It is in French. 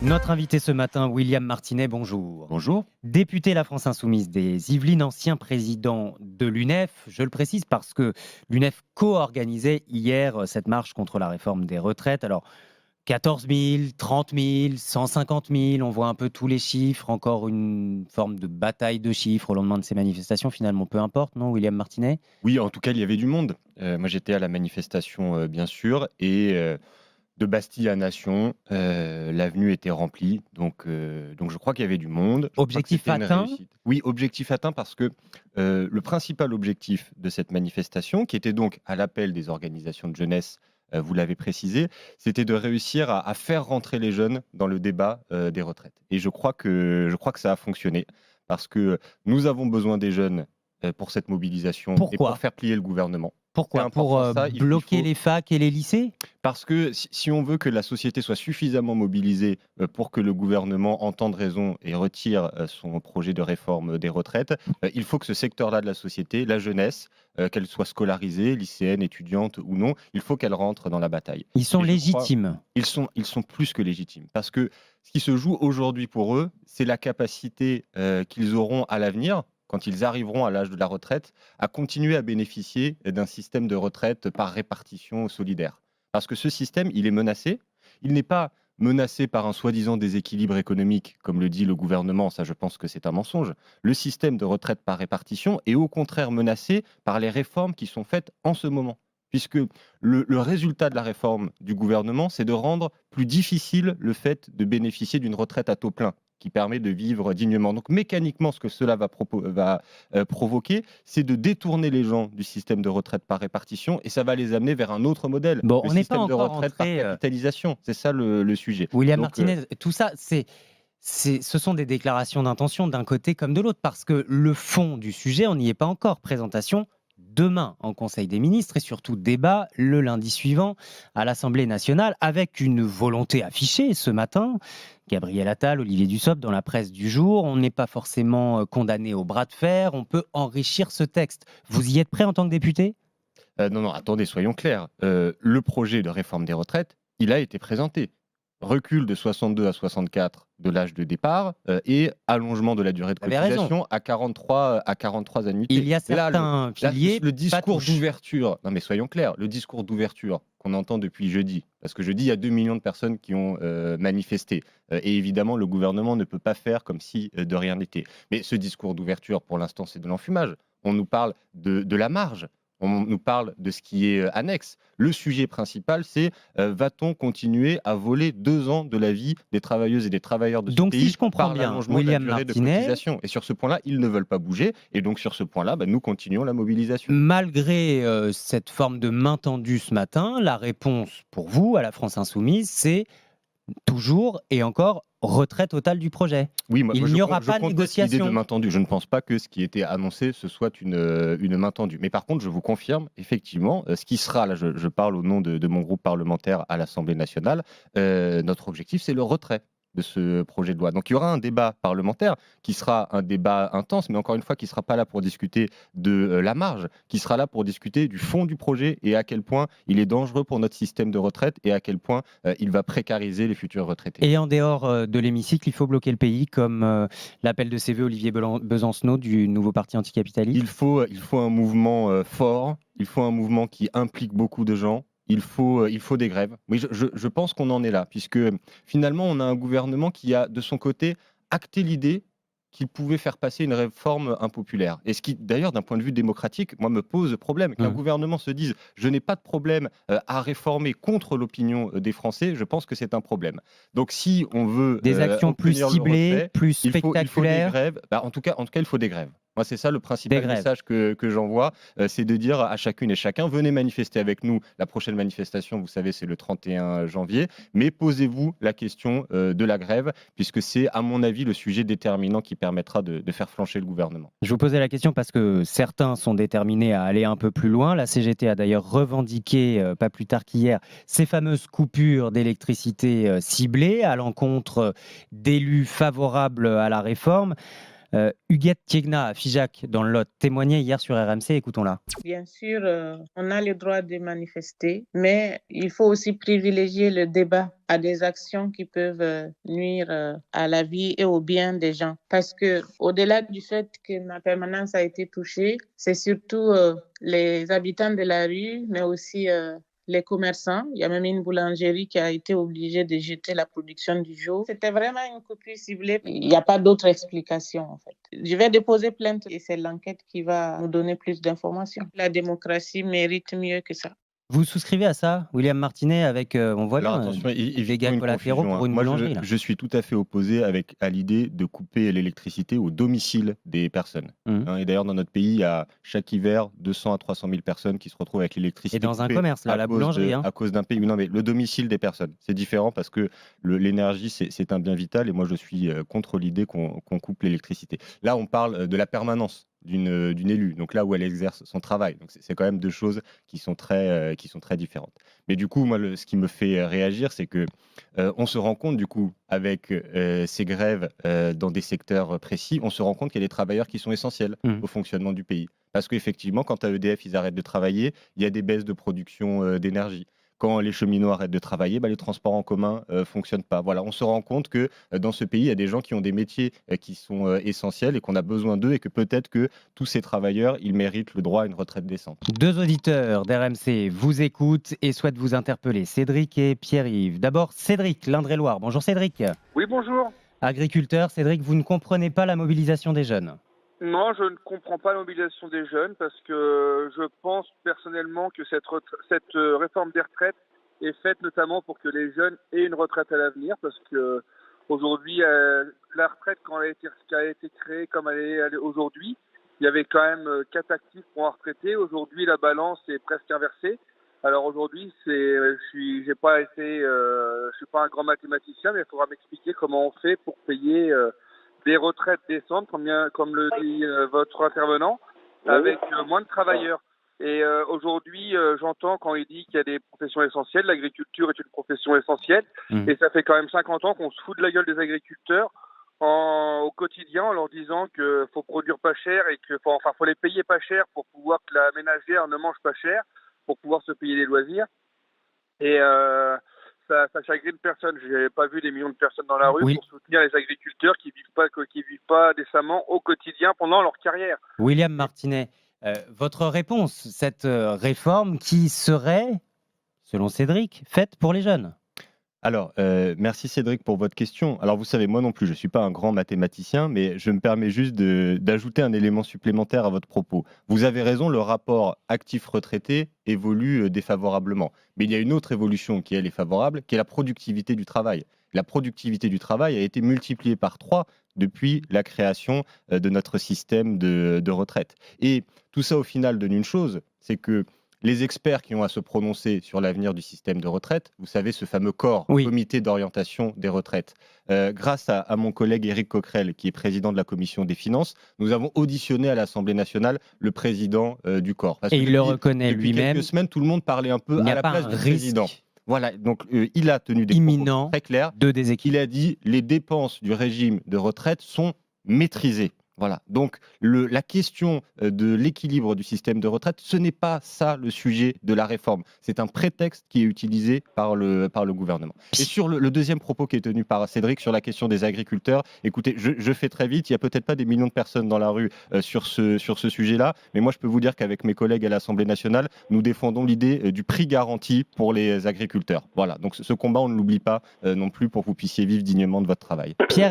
Notre invité ce matin, William Martinet, bonjour. Bonjour. Député La France Insoumise des Yvelines, ancien président de l'UNEF. Je le précise parce que l'UNEF co-organisait hier cette marche contre la réforme des retraites. Alors, 14 000, 30 000, 150 000, on voit un peu tous les chiffres. Encore une forme de bataille de chiffres au lendemain de ces manifestations. Finalement, peu importe, non, William Martinet? Oui, en tout cas, il y avait du monde. Moi, j'étais à la manifestation, bien sûr, et de Bastille à Nation, l'avenue était remplie. Donc je crois qu'il y avait du monde. Je crois que Objectif c'était une atteint? réussite. Oui, objectif atteint parce que le principal objectif de cette manifestation, qui était donc à l'appel des organisations de jeunesse, vous l'avez précisé, c'était de réussir à faire rentrer les jeunes dans le débat des retraites. Et je crois que ça a fonctionné parce que nous avons besoin des jeunes pour cette mobilisation et pour Pourquoi? faire plier le gouvernement. C'est Pourquoi? Pour important ça, il bloquer faut les facs et les lycées? parce que si on veut que la société soit suffisamment mobilisée, pour que le gouvernement entende raison et retire, son projet de réforme des retraites, il faut que ce secteur-là de la société, la jeunesse, qu'elle soit scolarisée, lycéenne, étudiante ou non, il faut qu'elle rentre dans la bataille. Ils sont Et je crois légitimes. ils sont plus que légitimes parce que ce qui se joue aujourd'hui pour eux, c'est la capacité, qu'ils auront à l'avenir, quand ils arriveront à l'âge de la retraite, à continuer à bénéficier d'un système de retraite par répartition solidaire. Parce que ce système, il est menacé. Il n'est pas menacé par un soi-disant déséquilibre économique, comme le dit le gouvernement, ça je pense que c'est un mensonge. Le système de retraite par répartition est au contraire menacé par les réformes qui sont faites en ce moment. Puisque le résultat de la réforme du gouvernement, c'est de rendre plus difficile le fait de bénéficier d'une retraite à taux plein qui permet de vivre dignement. Donc mécaniquement, ce que cela va provoquer, c'est de détourner les gens du système de retraite par répartition et ça va les amener vers un autre modèle, Bon, le on n'est pas système de encore retraite par entré, capitalisation. C'est ça le sujet. William Donc, Martinez, tout ça, ce sont des déclarations d'intention d'un côté comme de l'autre, parce que le fond du sujet, on n'y est pas encore. Présentation demain en Conseil des ministres et surtout débat le lundi suivant à l'Assemblée nationale avec une volonté affichée ce matin. Gabriel Attal, Olivier Dussopt dans la presse du jour. On n'est pas forcément condamné au bras de fer, on peut enrichir ce texte. Vous y êtes prêt en tant que député? non, non, attendez, soyons clairs. Le projet de réforme des retraites, il a été présenté. Recul de 62 à 64 de l'âge de départ et allongement de la durée de Vous avez raison. cotisation à 43 annuités. Il y a Mais là, certains là, piliers, le pas discours touche. d'ouverture, non mais soyons clairs, le discours d'ouverture qu'on entend depuis jeudi, parce que jeudi, il y a 2 millions de personnes qui ont manifesté. Et évidemment, le gouvernement ne peut pas faire comme si de rien n'était. Mais ce discours d'ouverture, pour l'instant, c'est de l'enfumage. On nous parle de la marge. On nous parle de ce qui est annexe. Le sujet principal, c'est va-t-on continuer à voler 2 ans de la vie des travailleuses et des travailleurs de ce Donc si pays je comprends par bien, l'allongement de la William durée de Martinet, cotisation. Et sur ce point-là, ils ne veulent pas bouger. Et donc sur ce point-là, nous continuons la mobilisation. malgré cette forme de main tendue ce matin, la réponse pour vous, à la France Insoumise, c'est toujours et encore retrait total du projet. Oui, moi Il je, n'y con- aura je pas de conteste l'idée de négociation. main tendue. Je ne pense pas que ce qui était annoncé, ce soit une main tendue. Mais par contre, je vous confirme, effectivement, ce qui sera, là je parle au nom de mon groupe parlementaire à l'Assemblée nationale, notre objectif, c'est le retrait de ce projet de loi. Donc il y aura un débat parlementaire qui sera un débat intense, mais encore une fois, qui ne sera pas là pour discuter de la marge, qui sera là pour discuter du fond du projet et à quel point il est dangereux pour notre système de retraite et à quel point il va précariser les futurs retraités. Et en dehors de l'hémicycle, il faut bloquer le pays, comme l'appel de ses voeux Olivier Besancenot du nouveau parti anticapitaliste. Il faut un mouvement fort, il faut un mouvement qui implique beaucoup de gens. Il faut des grèves. Oui, je pense qu'on en est là, puisque finalement, on a un gouvernement qui a, de son côté, acté l'idée qu'il pouvait faire passer une réforme impopulaire. Et ce qui, d'ailleurs, d'un point de vue démocratique, moi, me pose problème. Qu'un Mmh. gouvernement se dise je n'ai pas de problème à réformer contre l'opinion des Français, je pense que c'est un problème. Donc, si on veut Des actions plus obtenir le ciblées, retrait, plus il faut des spectaculaires, grèves. En tout cas, il faut des grèves. Moi, c'est ça le des principal grèves. message que j'envoie, c'est de dire à chacune et chacun, venez manifester avec nous. La prochaine manifestation, vous savez, c'est le 31 janvier, mais posez-vous la question de la grève, puisque c'est, à mon avis, le sujet déterminant qui permettra de faire flancher le gouvernement. Je vous posais la question parce que certains sont déterminés à aller un peu plus loin. La CGT a d'ailleurs revendiqué, pas plus tard qu'hier, ces fameuses coupures d'électricité ciblées à l'encontre d'élus favorables à la réforme. Huguette Kiegna à Figeac, dans le Lot, témoignait hier sur RMC. Écoutons-la. Bien sûr, on a le droit de manifester, mais il faut aussi privilégier le débat à des actions qui peuvent nuire à la vie et au bien des gens. Parce que, au-delà du fait que ma permanence a été touchée, c'est surtout les habitants de la rue, mais aussi les commerçants. Il y a même une boulangerie qui a été obligée de jeter la production du jour. C'était vraiment une coupure ciblée. Il n'y a pas d'autre explication, en fait. Je vais déposer plainte et c'est l'enquête qui va nous donner plus d'informations. La démocratie mérite mieux que ça. Vous souscrivez à ça, William Martinet, avec, on voit Alors bien, attention, des évitons dégâts une collatéraux confusion, pour une Moi, boulangerie, là. je suis tout à fait opposé à l'idée de couper l'électricité au domicile des personnes. Mmh. Et d'ailleurs, dans notre pays, il y a chaque hiver 200 à 300 000 personnes qui se retrouvent avec Et l'électricité dans un coupée commerce, là, la boulangerie, hein. à cause d'un pays. Non, mais le domicile des personnes, c'est différent parce que l'énergie, c'est un bien vital et moi, je suis contre l'idée qu'on coupe l'électricité. Là, on parle de la permanence d'une élue, donc là où elle exerce son travail. Donc c'est quand même deux choses qui sont très différentes. Mais du coup, moi, ce qui me fait réagir, c'est que on se rend compte, du coup, avec ces grèves dans des secteurs précis, on se rend compte qu'il y a des travailleurs qui sont essentiels Mmh. au fonctionnement du pays. Parce qu'effectivement, quand à EDF, ils arrêtent de travailler, il y a des baisses de production d'énergie. Quand les cheminots arrêtent de travailler, les transports en commun fonctionnent pas. Voilà, on se rend compte que dans ce pays, il y a des gens qui ont des métiers qui sont essentiels et qu'on a besoin d'eux et que peut-être que tous ces travailleurs, ils méritent le droit à une retraite décente. 2 auditeurs d'RMC vous écoutent et souhaitent vous interpeller, Cédric et Pierre-Yves. D'abord, Cédric, l'Indre-et-Loire. Bonjour Cédric. Oui, bonjour. Agriculteur, Cédric, vous ne comprenez pas la mobilisation des jeunes. Non, je ne comprends pas la mobilisation des jeunes parce que je pense personnellement que cette réforme des retraites est faite notamment pour que les jeunes aient une retraite à l'avenir parce que aujourd'hui, la retraite, quand elle a été créée comme elle est aujourd'hui, il y avait quand même 4 actifs pour un retraité. Aujourd'hui, la balance est presque inversée. Alors aujourd'hui, je suis pas un grand mathématicien, mais il faudra m'expliquer comment on fait pour payer des retraites décentes, comme le dit votre intervenant, avec moins de travailleurs. Et aujourd'hui, j'entends quand il dit qu'il y a des professions essentielles, l'agriculture est une profession essentielle, Mmh. et ça fait quand même 50 ans qu'on se fout de la gueule des agriculteurs au quotidien en leur disant qu'il faut produire pas cher et faut les payer pas cher pour pouvoir que la ménagère ne mange pas cher, pour pouvoir se payer des loisirs. Et ça chagrine personne. J'ai pas vu des millions de personnes dans la rue Oui. pour soutenir les agriculteurs qui vivent pas décemment au quotidien pendant leur carrière. William Martinet, votre réponse, cette réforme qui serait, selon Cédric, faite pour les jeunes. Alors, merci Cédric pour votre question. Alors, vous savez, moi non plus, je ne suis pas un grand mathématicien, mais je me permets juste d'ajouter un élément supplémentaire à votre propos. Vous avez raison, le rapport actif-retraité évolue défavorablement. Mais il y a une autre évolution qui, elle, est favorable, qui est la productivité du travail. La productivité du travail a été multipliée par 3 depuis la création de notre système de retraite. Et tout ça, au final, donne une chose, c'est que les experts qui ont à se prononcer sur l'avenir du système de retraite, vous savez, ce fameux corps, Oui. comité d'orientation des retraites, grâce à mon collègue Éric Coquerel, qui est président de la commission des finances, nous avons auditionné à l'Assemblée nationale le président du corps. Parce Et que il le reconnaît depuis lui-même. quelques semaines, tout le monde parlait un peu Il n'y à a la pas place un du risque président. Voilà, donc il a tenu des propos imminent très clairs. de Il déséquilibre. a dit les dépenses du régime de retraite sont maîtrisées. Voilà. Donc la question de l'équilibre du système de retraite, ce n'est pas ça le sujet de la réforme. C'est un prétexte qui est utilisé par le gouvernement. Et sur le deuxième propos qui est tenu par Cédric sur la question des agriculteurs, écoutez, je fais très vite, il n'y a peut-être pas des millions de personnes dans la rue sur ce sujet-là, mais moi je peux vous dire qu'avec mes collègues à l'Assemblée nationale, nous défendons l'idée du prix garanti pour les agriculteurs. Voilà, donc ce combat, on ne l'oublie pas non plus pour que vous puissiez vivre dignement de votre travail. Pierre